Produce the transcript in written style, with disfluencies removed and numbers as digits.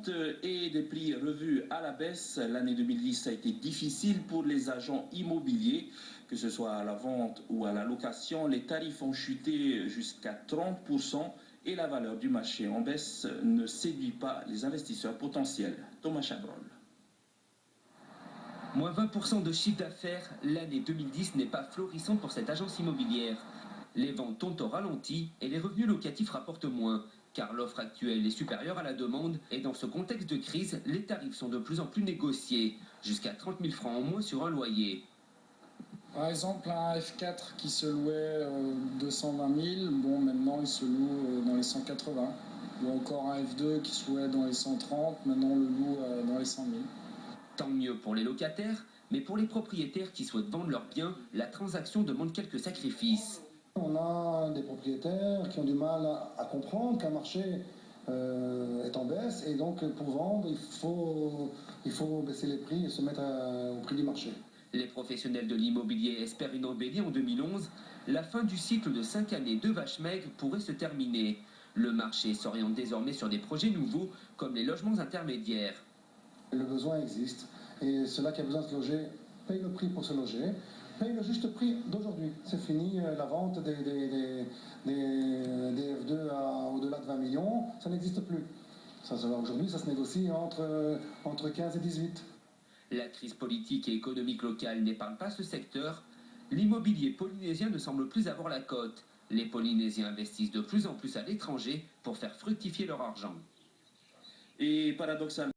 ventes et des prix revus à la baisse. L'année 2010 a été difficile pour les agents immobiliers, que ce soit à la vente ou à la location. Les tarifs ont chuté jusqu'à 30% et la valeur du marché en baisse ne séduit pas les investisseurs potentiels. Thomas Chabrol. Moins 20% de chiffre d'affaires, l'année 2010 n'est pas florissante pour cette agence immobilière. Les ventes ont au ralenti et les revenus locatifs rapportent moins, car l'offre actuelle est supérieure à la demande et dans ce contexte de crise, les tarifs sont de plus en plus négociés, jusqu'à 30 000 francs en moins sur un loyer. Par exemple, un F4 qui se louait 220 000, bon, maintenant il se loue dans les 180. Ou encore un F2 qui se louait dans les 130, maintenant on le loue dans les 100 000. Tant mieux pour les locataires, mais pour les propriétaires qui souhaitent vendre leurs biens, la transaction demande quelques sacrifices. On a des propriétaires qui ont du mal à comprendre qu'un marché est en baisse et donc pour vendre, il faut baisser les prix et se mettre au prix du marché. Les professionnels de l'immobilier espèrent une embellie en 2011. La fin du cycle de 5 années de vaches maigres pourrait se terminer. Le marché s'oriente désormais sur des projets nouveaux comme les logements intermédiaires. Le besoin existe et ceux-là qui a besoin de se loger payent le prix pour se loger, payent le juste prix d'aujourd'hui. C'est fini la vente des F2 au-delà de 20 millions, ça n'existe plus. Aujourd'hui, ça se négocie entre 15 et 18. La crise politique et économique locale n'épargne pas ce secteur. L'immobilier polynésien ne semble plus avoir la cote. Les Polynésiens investissent de plus en plus à l'étranger pour faire fructifier leur argent. Et paradoxalement,